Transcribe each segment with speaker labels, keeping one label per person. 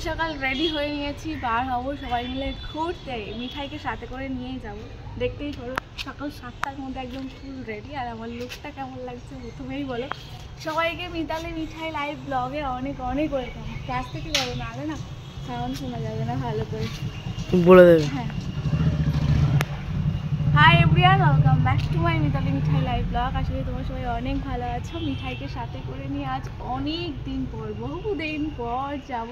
Speaker 1: সকাল রেডি হয়ে নিয়েছি, বার হবো সবাই মিলে ঘুরতে। মিঠাইকে সাথে করে নিয়েই যাব। দেখতেই পারো সকাল 7টার মধ্যে একদম ফুল রেডি। আর আমার লুকটা কেমন লাগছে প্রথমেই বলো। সবাইকে মিতালি মিঠাই লাইভ ব্লগে অনেক অনেক ওয়েলকাম। কাছ থেকে বলো, নাহলে না সাউন্ড শোনা যাবে না ভালো করে,
Speaker 2: বলে দেবে।
Speaker 1: হ্যাঁ, hi everyone, welcome back to my Mitali Mithai live blog. আসলে তোমরা সবাই অনেক ভালো আছো। মিঠাইকে সাথে করে নিয়ে আজ অনেক দিন পর, বহুদিন পর যাব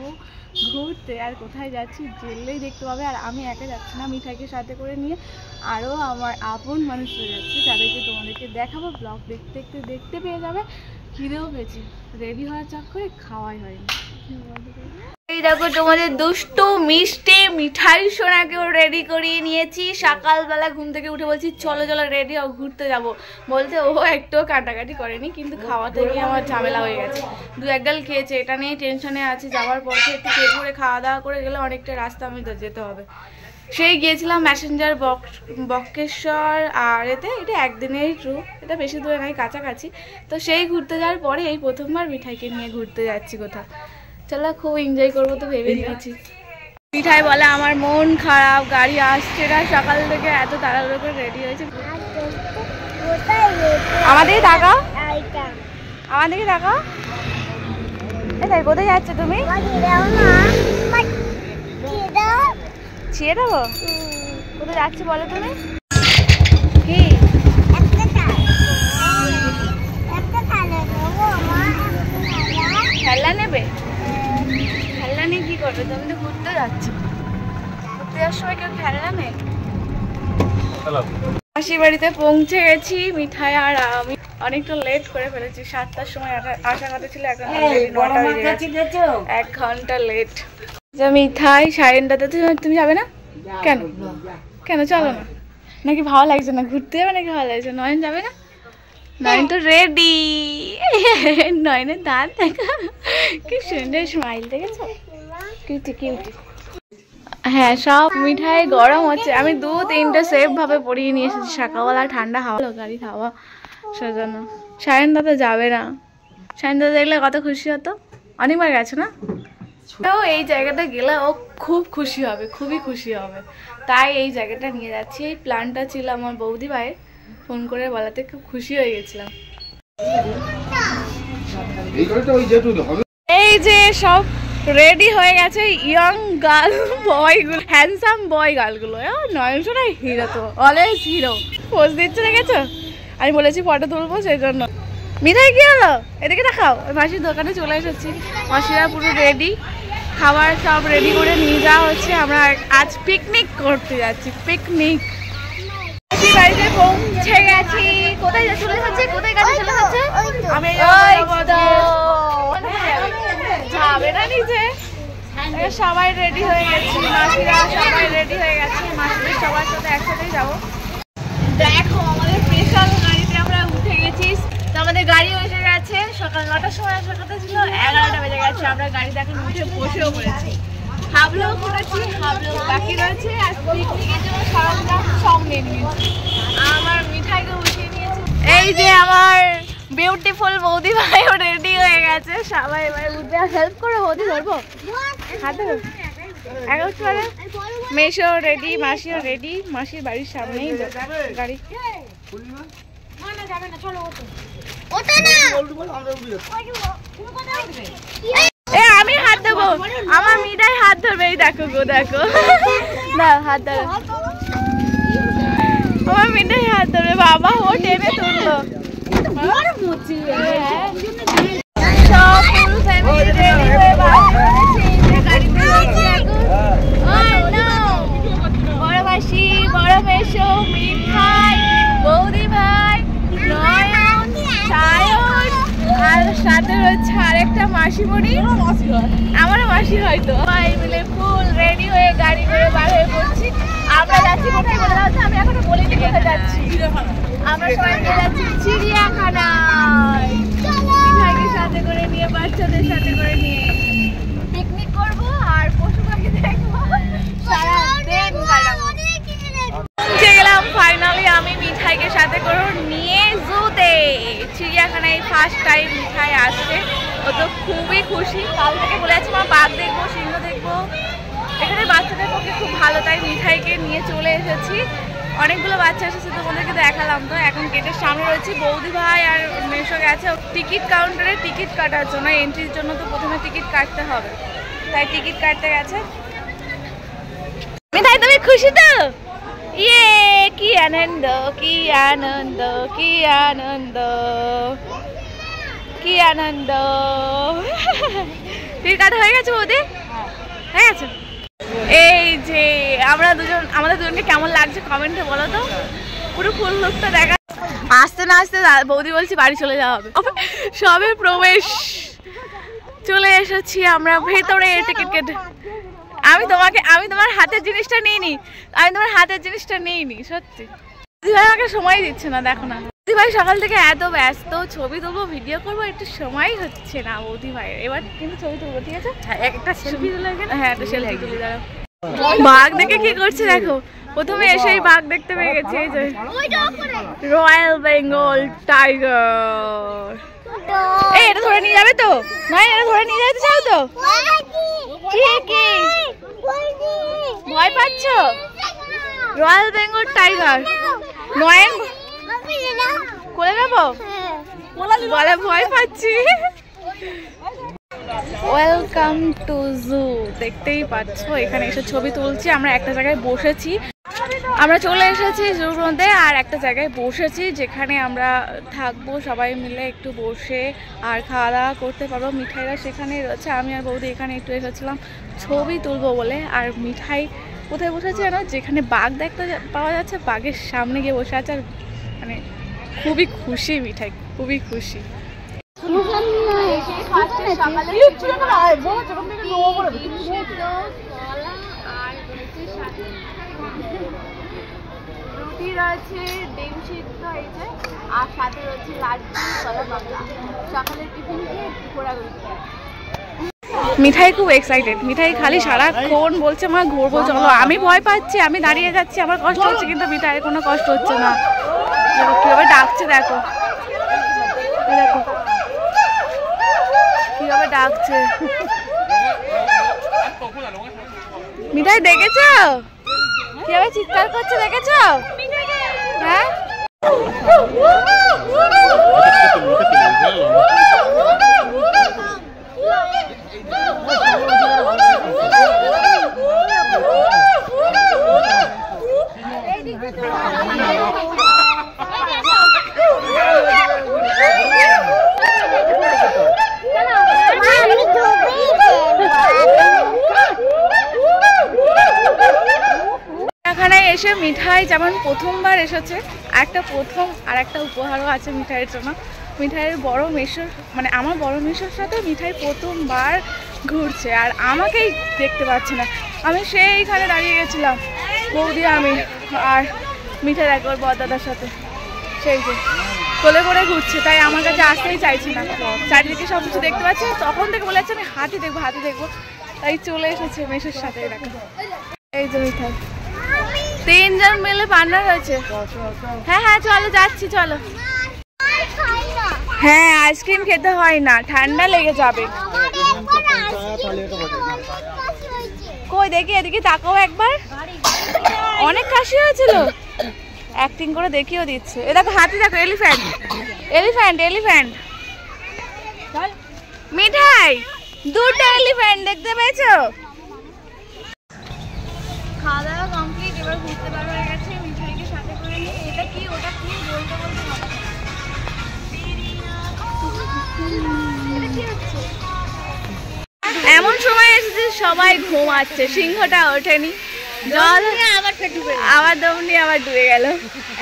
Speaker 1: ঘুরতে। আর কোথায় যাচ্ছি জেললেই দেখতে পাবে। আর আমি একা যাচ্ছি না, মিঠাইকে সাথে করে নিয়ে আরও আমার আপন মানুষরা যাচ্ছে, তাদেরকে তোমাদেরকে দেখাবো। ব্লগ দেখতে দেখতে পেয়ে যাবে। খিদেও পেয়েছি, রেডি হওয়ার চক্করে খাওয়াই হয়নি। এই দেখো তোমাদের দুষ্টু মিষ্টি মিঠাই সোনাকেও রেডি করিয়ে নিয়েছি। সকালবেলা ঘুম থেকে উঠে বলছি চলো চলো রেডি হও, ঘুরতে যাব। বলতে ও একটু কাটাকাটি করেনি, কিন্তু খাওয়াতে গিয়ে আমার ঝামেলা হয়ে গেছে। দু এক গাল খেয়েছে, এটা নিয়ে টেনশনে আছে। যাওয়ার পথে একটু পেট ভরে খাওয়া দাওয়া করে গেলে অনেকটা রাস্তা আমি যেতে হবে। সেই গিয়েছিলাম ম্যাসেঞ্জার বক্রেশ্বর। আর এটা একদিনেরই ট্যুর, এটা বেশি দূরে নয়, কাছাকাছি। তো সেই ঘুরতে যাওয়ার পরে এই প্রথমবার মিঠাইকে নিয়ে ঘুরতে যাচ্ছি কোথাও। চলো খুব এনজয় করবো তো ভেবে নিয়েছি। মিঠাই বলে আমার মন খারাপ, গাড়ি আসছে না। সকাল থেকে এত তাড়াহুড়ো করে রেডি হয়েছে। আমাদেরকে তাকাও, আমাদেরকে তাকাও। এই কোথায় যাচ্ছ তুমি? ছিঁড়ে দেবো? কোথায় যাচ্ছি বলো তুমি? কি খেলনা নেবে? খেলনা নিয়ে কি করবে? তুমি তো ঘুরতে যাচ্ছ, ঘুরতে যাওয়ার সময় কেউ খেলনা নেই। মাসির বাড়িতে পৌঁছে গেছি মিঠাই আর আমি। অনেকটা লেট করে ফেলেছি, 7টার সময় আসার কথা ছিল, এখন 9টা বেজে গেছে, 1 ঘন্টা লেট। মিঠাই সাইরেনটাতে তুমি যাবে না কেন? কেন চলো না? নাকি ভালো লাগছে না? ঘুরতে যাবে নাকি ভালো লাগছে? নয়ন যাবে না? নয়ন তো রেডি। নয়নের দাঁত দেখা, কি সুন্দর স্মাইল, দেখেছো? Cutie cutie. হ্যাঁ, সব মিঠাই গরম হচ্ছে। আমি 2-3টে সেফ ভাবে পরিয়ে নিয়ে এসেছি। সকালবেলা ঠান্ডা হাওয়া, গাড়ি হাওয়া সেজন্য। সায়ন দাদা যাবে না। সায়ন দাদা দেখলে কত খুশি হতো। অনেকবার গেছে না? তো এই জায়গাটা গেলে ও খুব খুশি হবে, খুবই খুশি হবে। তাই এই জায়গাটা নিয়ে যাচ্ছি। এই প্ল্যানটা ছিল আমার বৌদি ভাইয়ের, ফোন করে বলাতে খুব খুশি হয়ে গেছিলাম। এই যে সব রেডি হয়ে গেছে ইয়ং গার্ল বয়গুলো, হ্যান্ডসাম বয় গার্লগুলো। নয়নশোনা হিরো, তো অলওয়েজ হিরো। পোজ দিচ্ছে, দেখেছো? আমি বলেছি ফটো তুলবো, সেই জন্য। মিঠাই কি হলো? এদিকে দেখাও। মাসির দোকানে চলে এসেছি। মাসিরা পুরো রেডি, খাবার সব রেডি করে নিয়ে যাওয়া হচ্ছে। আমরা আজ পিকনিক করতে যাচ্ছি, পিকনিক। বাড়িতে পৌঁছে গেছি। কোথায় চলে যাচ্ছে? কোথায় কাছে চলে যাচ্ছে? আমি যাবে না নিচে। সবাই রেডি হয়ে গেছি, মাসিরা সবাই রেডি হয়ে গেছে। মাসিরা সবার সাথে একসাথেই যাবো। দেখো আমাদের স্পেশাল গাড়িতে আমরা উঠে গেছি। তো আমাদের গাড়ি এসে গেছে। সকাল 9টার সময় আসার কথা ছিল, 11টা বেজে গেছে। আমরা গাড়িতে এখন উঠে বসেও পড়েছি। হাবলেও করেছি, হাবলেও বাকি রয়েছে। আর পিকনিকের জন্য সরঞ্জাম সব নিয়ে নিয়েছি। আমার মিঠাইকে উঠিয়ে নিয়েছি। এই যে আমার বিউটিফুল বৌদি ভাইও রেডি হয়ে গেছে। সবাই এবার উঠে হেল্প করে। বৌদি ধরবো হাতে, একেবারে মেশো রেডি, মাসিও রেডি। মাসির বাড়ির সামনেই গাড়ি। আমি হাত দেবো, আমার মিঠাই হাত ধরবে। এই দেখো গো, দেখো না হাত ধরো, আমার মিঠাই হাত ধরবে। বাবা ও টেনে তুললো। সব ফুল ফ্যামিলি রেডি হয়ে বড় মাসি, বড় মেশো, মিঠাই, বৌদি ভাই, নয়ন, সায়ন, আর সাথে রয়েছে আরেকটা মাসিমণি, আমারও মাসি হয়তো। সবাই মিলে ফুল রেডি হয়ে গাড়ি করে বার হয়ে পড়ছি। আমরা যাচ্ছি কোথায় বলে দাও তো? আমি এখনো বলিনি কোথায় যাচ্ছি। আমরা সবাই মিলে যাচ্ছি চিড়িয়াখানায়। মিঠাইকে সাথে করে নিয়ে, বাচ্চাদের সাথে করে নিয়ে পিকনিক করবো আর পশু পাখি দেখবো, সারা দিন কাটাবো। পৌঁছে গেলাম ফাইনালি আমি মিঠাইকে সাথে করে নিয়ে জুতে। চিড়িয়াখানায় ফার্স্ট টাইম মিঠাই আসছে, ও তো খুবই খুশি। কাল থেকে বলে আছে মা বাঘ দেখবো, সিংহ দেখবো, ভালো, তাই মিঠাইকে নিয়ে চলে এসেছি। অনেকগুলো বাচ্চা এসেছে, তোমাদেরকে দেখালাম তো। এখন গেটের সামনে রয়েছে, বৌদি ভাই আর মেশো গেছে টিকিট কাউন্টারে টিকিট কাটার জন্য। এন্ট্রির জন্য তো প্রথমে টিকিট কাটতে হবে, তাই টিকিট কাটতে গেছে। মিঠাই তুমি খুশি তো? ইয়ে কি আনন্দ, কি আনন্দ, কি আনন্দ, কি আনন্দ। টিকিট কাটা হয়ে গেছে বৌদি? হয়ে গেছে। এই যে আমরা দুজন, আমাদের দুজনকে কেমন লাগছে কমেন্টে বলো তো। পুরো ফুল লুকটা দেখা। আসতে না আসতে বৌদি বলছি বাড়ি চলে যাওয়া হবে। সবে প্রবেশ, চলে এসেছি আমরা ভেতরে টিকিট কেটে। আমি তোমার হাতের জিনিসটা নিইনি, সত্যি। দিদিভাই আমাকে সময় দিচ্ছে না, দেখো না। দিদিভাই সকাল থেকে এত ব্যস্ত, ছবি তুলবো, ভিডিও করবো, একটু সময় হচ্ছে না বৌদি ভাইয়ের। এবার কিন্তু ছবি তুলবো, ঠিক আছে? একটা সেলফি তুলে। হ্যাঁ, একটা সেলফি তুলে দাঁড়াও। বাঘ দেখে কি করছে দেখো, প্রথমে এসেই বাঘ দেখতে পেয়ে গেছে। এই যে রয়্যাল বেঙ্গল টাইগার। এই এটা ধরে নিয়ে যাবে তো? নয়, এটা ধরে নিয়ে যেতে চাও তো? কি ভয় পাচ্ছ? রয়্যাল বেঙ্গল টাইগার নয়ন কোলে নেবো বলে ভয় পাচ্ছি। ওয়েলকাম টু জু। দেখতেই পাচ্ছ এখানে এসে ছবি তুলছি। আমরা একটা জায়গায় বসেছি, আমরা চলে এসেছি জুর মধ্যে, আর একটা জায়গায় বসেছি যেখানে আমরা থাকবো সবাই মিলে, একটু বসে আর খাওয়া দাওয়া করতে পারবো। মিঠাইরা সেখানেই রয়েছে, আমি আর বৌদি এখানে একটু এসেছিলাম ছবি তুলবো বলে। আর মিঠাই কোথায় বসেছে জানো? যেখানে বাঘ দেখতে পাওয়া যাচ্ছে, বাঘের সামনে গিয়ে বসে আছে। আর মানে খুবই খুশি মিঠাই, খুবই খুশি। রুটি রয়েছে, ডিম সিদ্ধ হয়েছে, আর সাথে রয়েছে লাড্ডু, কলা পাতা। সকালের টিফিন খেয়ে ঘোরাঘুরি। মিঠাই খুব এক্সাইটেড। মিঠাই খালি সারাক্ষণ বলছে মা ঘুরবো চলো। আমি ভয় পাচ্ছি, আমি দাঁড়িয়ে যাচ্ছি, আমার কষ্ট হচ্ছে, কিন্তু মিঠাইয়ের কোনো কষ্ট হচ্ছে না। কিভাবে ডাকছে দেখো, দেখো কিভাবে ডাকছে। মিঠাই দেখেছ কিভাবে চিৎকার করছে, দেখেছ? হ্যাঁ, এখানে এসে মিঠাই যেমন প্রথমবার এসেছে, একটা প্রথম আর একটা উপহারও আছে মিঠাইয়ের জন্য। মিঠাইয়ের বড় মেশোর, মানে আমার বড় মেশোর সাথে মিঠাই প্রথমবার ঘুরছে, আর আমাকেই দেখতে পাচ্ছে না। আমি সেইখানে দাঁড়িয়ে গেছিলাম, বৌদি আমি আর মিঠাই একবার বড়দাদার সাথে, সেই যে কোলে করে ঘুরছে, তাই আমার কাছে আসতেই চাইছি না। চারিদিকে সব কিছু দেখতে পাচ্ছে, তখন থেকে বলে যাচ্ছে আমি হাতি দেখবো, হাতি দেখবো, তাই চলে এসেছে মেশোর সাথে। দেখো এই যে মিঠাই, তিনজন মিলে পান্না হয়েছে। হ্যাঁ হ্যাঁ চলো, যাচ্ছি চলো। হ্যাঁ, আইসক্রিম খেতে হয় না, ঠান্ডা লেগে যাবে। কই দেখি, এদিকে তাকাও একবার। অনেক কাশি হয়েছিল, অ্যাক্টিং করে দেখিও দিচ্ছে। এ দেখো হাতি, দেখো এলিফ্যান্ট, এলিফ্যান্ট, এলিফ্যান্ট। মিঠাই দুটো এলিফ্যান্ট দেখতে পেয়েছো? খাওয়া দাওয়া কমপ্লিট, এবার ঘুরতে বার হয়ে গেছে মিঠাইকে সাথে করে নিয়ে। এটা কি ওটা কি বলতে বলতে এমন সময় এসেছে সবাই ঘুমাচ্ছে, সিংহটা ওঠেনি, জল আবার দম নিয়ে আবার ডুবে গেল।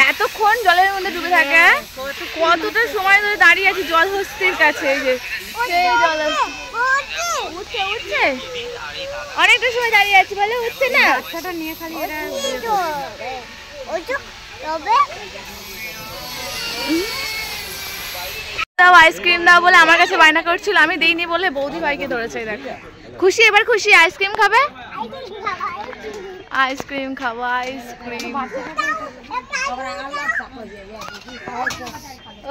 Speaker 1: এতক্ষণ জলের মধ্যে ডুবে থাকে, কতটা সময় ধরে দাঁড়িয়ে আছি জল হস্তির কাছে। এই যে সেই জল উঠছে উঠছে, অনেকটা সময় দাঁড়িয়ে আছি, বলে উঠছে না। বাচ্চাটা নিয়ে খালি দাও আইসক্রিম দাও বলে আমার কাছে বায়না করছিল, আমি দিইনি বলে বৌদি ভাইকে ধরেছে। দেখো খুশি, এবার খুশি। আইসক্রিম খাবে, আইসক্রিম খাবো, আইসক্রিম।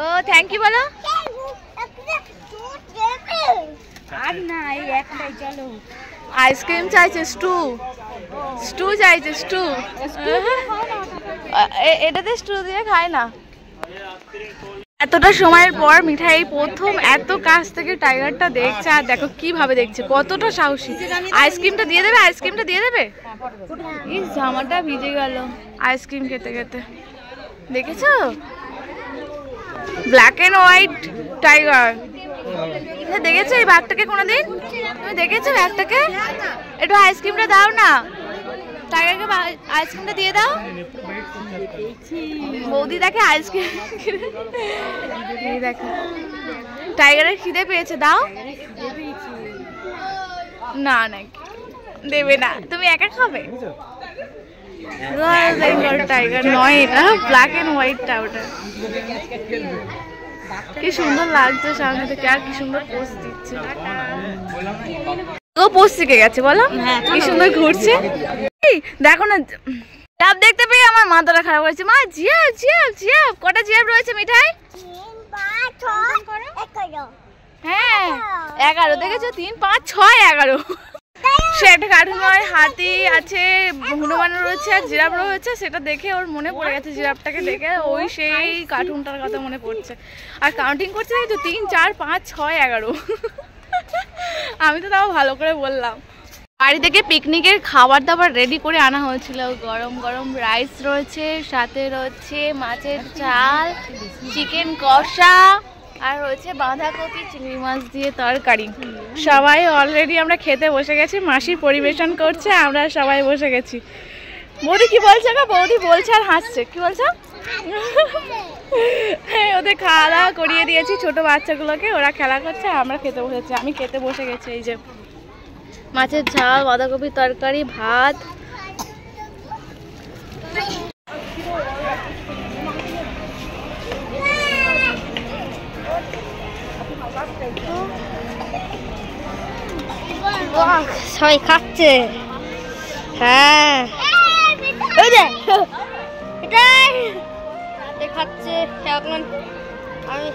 Speaker 1: ও থ্যাংক ইউ বলো। আর না, এই একটাই, চলো। আইসক্রিম চাইছে, স্টু। স্টু চাইছে, স্টু। এটাতে স্টু দিয়ে খায় না। এতটা সময়ের পর মিঠাই প্রথম এত কাছ থেকে টাইগারটা দেখছে, আর দেখো কিভাবে দেখছে, কতটা সাহসী। আইসক্রিমটা দিয়ে দেবে, আইসক্রিমটা দিয়ে দেবে। এই জামাটা ভিজে গেল আইসক্রিম খেতে খেতে। দেখেছো, ব্ল্যাক এন্ড হোয়াইট টাইগার। দেখেছো এই বাঘটাকে কোনোদিন? তুমি দেখেছো বাঘটাকে? একটু আইসক্রিমটা দাও না, টাইগারকে আইসক্রিমটা দিয়ে দাও। বৌদি দেখে আইসক্রিম, দেখো টাইগারের খিদে পেয়েছে, দাও না। নাকি দেবে না, তুমি একা খাবে। রয়্যাল বেঙ্গল টাইগার নয়, এটা ব্ল্যাক এন্ড হোয়াইটটা। ওটা কি সুন্দর লাগছে সামনে থেকে, আর কি সুন্দর পোজ দিচ্ছে। ও পোজ শিখে গেছে বলো, কি সুন্দর ঘুরছে। দেখো না, জিরাফ দেখতে পেয়ে আমার মাথাটা খারাপ হয়েছে। মা জিরাফ, জিরাফ, জিরাফ। কটা জিরাফ রয়েছে মিঠাই? হ্যাঁ 11। দেখেছো, 3, 5, 6, 11। সে একটা কার্টুন নয়, হাতি আছে, হনুমান রয়েছে, আর জিরাফ রয়েছে। সেটা দেখে ওর মনে পড়ে গেছে, জিরাফটাকে দেখে ওই সেই কার্টুনটার কথা মনে পড়ছে। আর কাউন্টিং করছে, দেখেছো 3, 4, 5, 6, 11। আমি তো তাও ভালো করে বললাম। বাড়ি থেকে পিকনিকের খাবার দাবার রেডি করে আনা হয়েছিল। গরম গরম রাইস রয়েছে, সাথে রয়েছে মাছের ঝাল, চিকেন কষা, আর রয়েছে বাঁধাকপি চিংড়ি মাছ দিয়ে তরকারি। সবাই অলরেডি আমরা খেতে বসে গেছি, মাসি পরিবেশন করছে, আমরা সবাই বসে গেছি। বৌদি কি বলছে গো? বৌদি বলছে আর হাসছে। কি বলছো? হ্যাঁ, ওদের খাওয়া দাওয়া করিয়ে দিয়েছি, ছোট বাচ্চাগুলোকে, ওরা খেলা করছে, আমরা খেতে বসেছি। আমি খেতে বসে গেছি। এই যে মাছের ঝাল, বাঁধাকপির তরকারি, ভাত।
Speaker 2: সবাই খাচ্ছে। হ্যাঁ খাচ্ছে এখন। আমি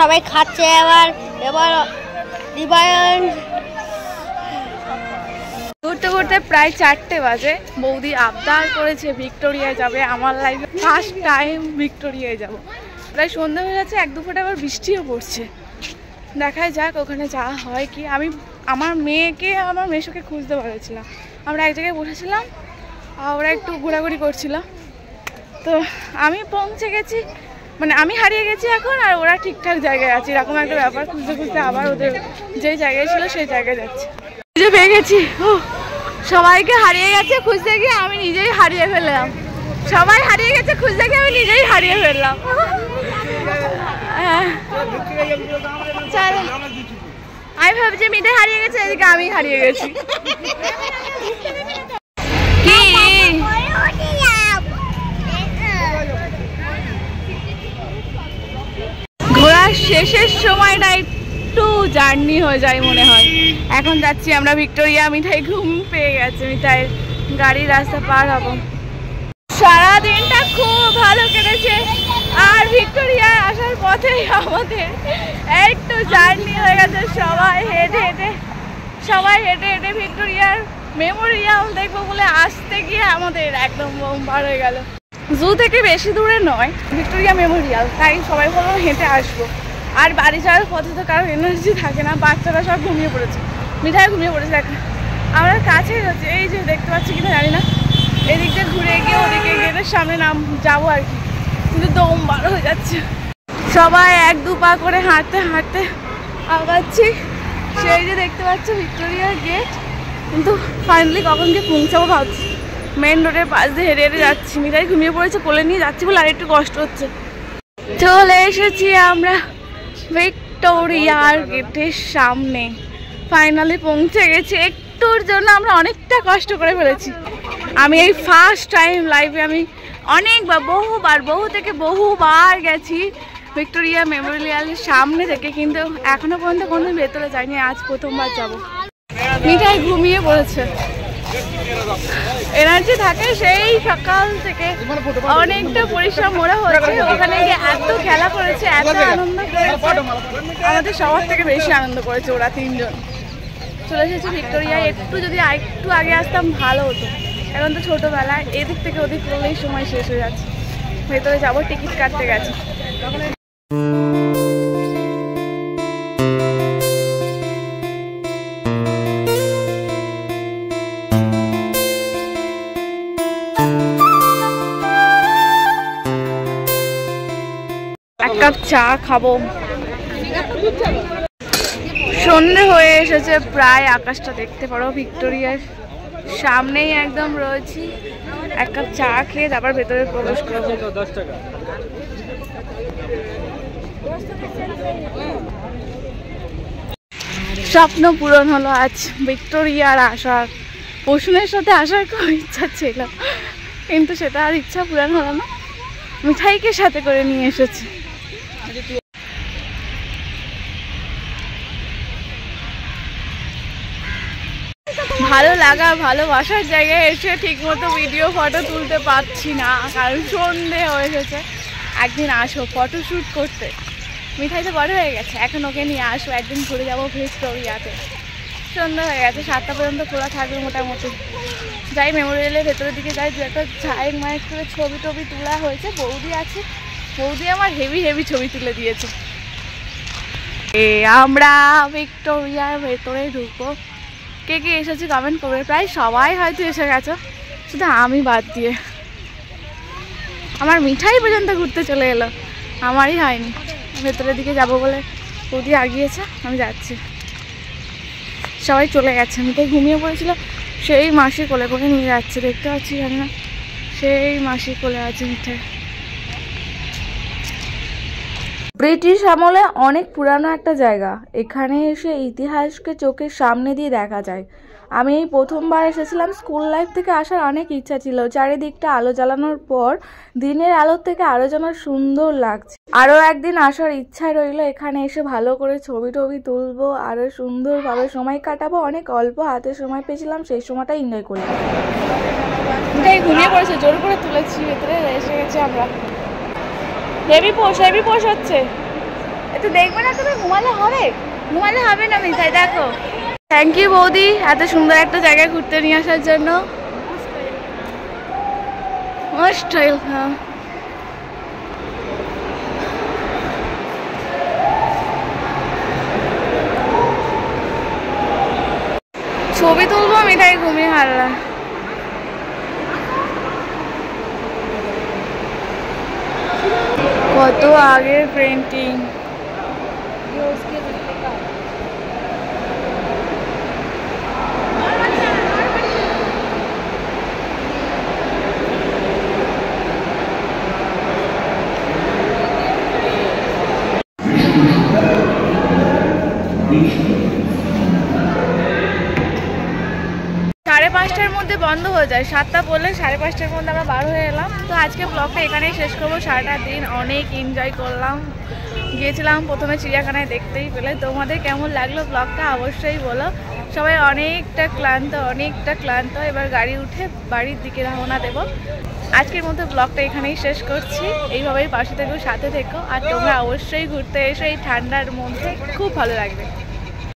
Speaker 2: সবাই খাচ্ছে। এবার
Speaker 1: ঘুরতে ঘুরতে প্রায় 4টে বাজে। বৌদি আবদার করেছে ভিক্টোরিয়ায় যাবে। আমার লাইফে ফার্স্ট টাইম ভিক্টোরিয়ায় যাব। প্রায় সন্ধ্যা হয়ে যাচ্ছে, 1-2 ফোঁটা আবার বৃষ্টিও পড়ছে। দেখাই যাক ওখানে যাওয়া হয় কি। আমি আমার মেয়েকে, আমার মেশোকে খুঁজতে পারছিলাম। আমরা এক জায়গায় বসেছিলাম, ওরা একটু ঘোরাঘুরি করছিল। তো আমি পৌঁছে গেছি, মানে আমি হারিয়ে গেছি এখন, আর ওরা ঠিকঠাক জায়গায় আছে। এরকম একটা ব্যাপার। খুঁজতে খুঁজতে আবার ওদের যেই জায়গায় ছিল সেই জায়গায় যাচ্ছে। খুঁজে পেয়ে গেছি। সবাইকে হারিয়ে গেছে খুঁজতে গিয়ে, আমি নিজেই হারিয়ে ফেললাম। সবাই হারিয়ে গেছে খুঁজতে গিয়ে, আমি নিজেই হারিয়ে ফেললাম। আমি ভাবছি মিঠাই হারিয়ে গেছে, এদিকে আমি হারিয়ে গেছি। কি ঘোরার শেষের সময়টা একটু জার্নি হয়ে যায় মনে হয়। এখন যাচ্ছি আমরা ভিক্টোরিয়া। মিঠাই ঘুম পেয়ে গেছে, মিঠাই গাড়ির রাস্তা পার হবো। সারাদিনটা খুব ভালো কেটেছে, আর ভিক্টোরিয়া আসার পথেই আমাদের একটু জার্নি হয়ে গেছে। সবাই হেঁটে হেঁটে ভিক্টোরিয়ার মেমোরিয়াল দেখবো বলে আসতে গিয়ে আমাদের একদম বার হয়ে গেল। জু থেকে বেশি দূরে নয় ভিক্টোরিয়া মেমোরিয়াল, তাই সবাই বললো হেঁটে আসবো। আর বাড়ি যাওয়ার পথে তো কারো এনার্জি থাকে না, বাচ্চারা সব ঘুমিয়ে পড়েছে, মিঠাই ঘুমিয়ে পড়েছে। দেখো আমরা কাছেই হচ্ছে, এই যে দেখতে পাচ্ছি কিনা জানি না। এদিক দিয়ে ঘুরে গিয়ে ওদিকে গেটের সামনে যাবো আর কি, কিন্তু দম বার হয়ে যাচ্ছে। সবাই 1-2 পা করে হাঁটতে হাঁটতে আগাচ্ছি। সেই যে দেখতে পাচ্ছ ভিক্টোরিয়ার গেট, কিন্তু ফাইনালি কখন গিয়ে পৌঁছাবো ভাবছি। মেন রোডের পাশ দিয়ে হেঁটে হেঁটে যাচ্ছি। মিঠাই ঘুমিয়ে পড়েছে, কোলে নিয়ে যাচ্ছি বলে আর একটু কষ্ট হচ্ছে। চলে এসেছি আমরা ভিক্টোরিয়ার গেটের সামনে, ফাইনালি পৌঁছে গেছি। একটুর জন্য আমরা অনেকটা কষ্ট করে ফেলেছি। আমি এই ফার্স্ট টাইম লাইফে আমি অনেকবার বহুবার গেছি ভিক্টোরিয়া মেমোরিয়ালের সামনে থেকে, কিন্তু এখনো পর্যন্ত কোনো ভেতরে যাইনি। আজ প্রথমবার যাব। মিঠাই ঘুমিয়ে পড়েছে। এনার্জি থাকে সেই সকাল থেকে, অনেকটা পরিশ্রম ওরা হচ্ছে, ওখানে গিয়ে এত খেলা করেছে, এত আনন্দ করেছে, আমাদের সবার থেকে বেশি আনন্দ করেছে ওরা তিনজন। চলে এসেছি ভিক্টোরিয়ায়, একটু যদি আরেকটু আগে আসতাম ভালো হতো, এখন তো ছোটোবেলায় এদিক থেকে ওদিক করলেই সময় শেষ হয়ে যাচ্ছে। ভেতরে যাবো, টিকিট কাটতে গেছে। এক কাপ চা খাবো। সন্ধে হয়ে এসেছে প্রায়, আকাশটা দেখতে পারো, ভিক্টোরিয়ার সামনেই একদম রয়েছি। এক কাপ চা খেয়ে তারপর ভেতরে প্রবেশ করবো। স্বপ্ন পূরণ হলো আজ, ভিক্টোরিয়ার আসার। পশুনের সাথে আসার খুব ইচ্ছা ছিল, কিন্তু সেটা আর ইচ্ছা পূরণ হলো না। মিঠাইকে সাথে করে নিয়ে এসেছি। ভালো লাগা, ভালোবাসার জায়গায় এসে ঠিক মতো ভিডিও ফটো তুলতে পারছি না, কারণ সন্ধে হয়ে গেছে। একদিন আসো ফটোশ্যুট করতে। মিঠাই তো বড় হয়ে গেছে, এখন ওকে নিয়ে আসো, একদিন ঘুরে যাবো ভিক্টোরিয়াতে। সন্ধ্যা হয়ে গেছে, 7টা পর্যন্ত খোলা থাকবে মোটামুটি। যাই মেমোরিয়ালের ভেতরের দিকে যাই, দু একটা চায়ের মায়ের করে ছবি টবি তোলা হয়েছে। বৌদি আছে, বৌদি আমার হেভি হেভি ছবি তুলে দিয়েছে। আমরা ভিক্টোরিয়ার ভেতরে ঢুকবো। কে কে এসেছে কমেন্ট করবে, প্রায় সবাই হয়তো এসে গেছো, শুধু আমি বাদ দিয়ে। আমার মিঠাই পর্যন্ত ঘুরতে চলে এলো, আমারই হয়নি। ভেতরের দিকে যাব বলে বৌদি আগিয়েছে, আমি যাচ্ছি। সবাই চলে গেছে, মিঠাই ঘুমিয়ে পড়েছিল, সেই মাসি কোলে করে নিয়ে যাচ্ছে, দেখতে পাচ্ছি জানি না, সেই মাসি কোলে আছে মিঠাই। ব্রিটিশ আমলে অনেক পুরানো একটা জায়গা, এখানে এসে ইতিহাসকে চোখের সামনে দিয়ে দেখা যায়। আমি এই প্রথমবার এসেছিলাম, স্কুল লাইফ থেকে আসার অনেক ইচ্ছা ছিল। চারিদিকটা আলো জ্বালানোর পর দিনের আলোর থেকে আরো যেন সুন্দর লাগছে। আরও একদিন আসার ইচ্ছা রইল, এখানে এসে ভালো করে ছবি টবি তুলবো, আরো সুন্দরভাবে সময় কাটাবো। অনেক অল্প হাতে সময় পেয়েছিলাম, সেই সময়টা এনজয় করলাম। এটাই ঘুমিয়ে পড়েছে, জোর করে তুলেছি, ভেতরে এসে গেছি আমরা। হেভি পোষ হচ্ছে, একটু দেখবে না তুমি? ঘুমালে হবে না মিঠাই, দেখো। থ্যাংক ইউ বৌদি, এত সুন্দর একটা জায়গায় ঘুরতে নিয়ে আসার জন্য। Most welcome. ছবি তুলবো, মিঠাই ঘুমিয়ে হারলাম। কত আগের পেন্টিং। সাড়ে 5টার মধ্যে বন্ধ হয়ে যায়, 7টা বললে 5:30টার মধ্যে আমরা বার হয়ে এলাম। তো আজকে ব্লগটা এখানেই শেষ করবো। সারাটা দিন অনেক এনজয় করলাম, গিয়েছিলাম প্রথমে চিড়িয়াখানায়, দেখতেই পেলে। তোমাদের কেমন লাগলো ব্লগটা অবশ্যই বলো। সবাই অনেকটা ক্লান্ত, এবার গাড়ি উঠে বাড়ির দিকে রওনা দেবো। আজকের মতো ব্লগটা এখানেই শেষ করছি। এইভাবেই পাশে থেকো, সাথে থেকো, আর তোমরা অবশ্যই ঘুরতে এসো, এই ঠান্ডার মধ্যে খুব ভালো লাগবে।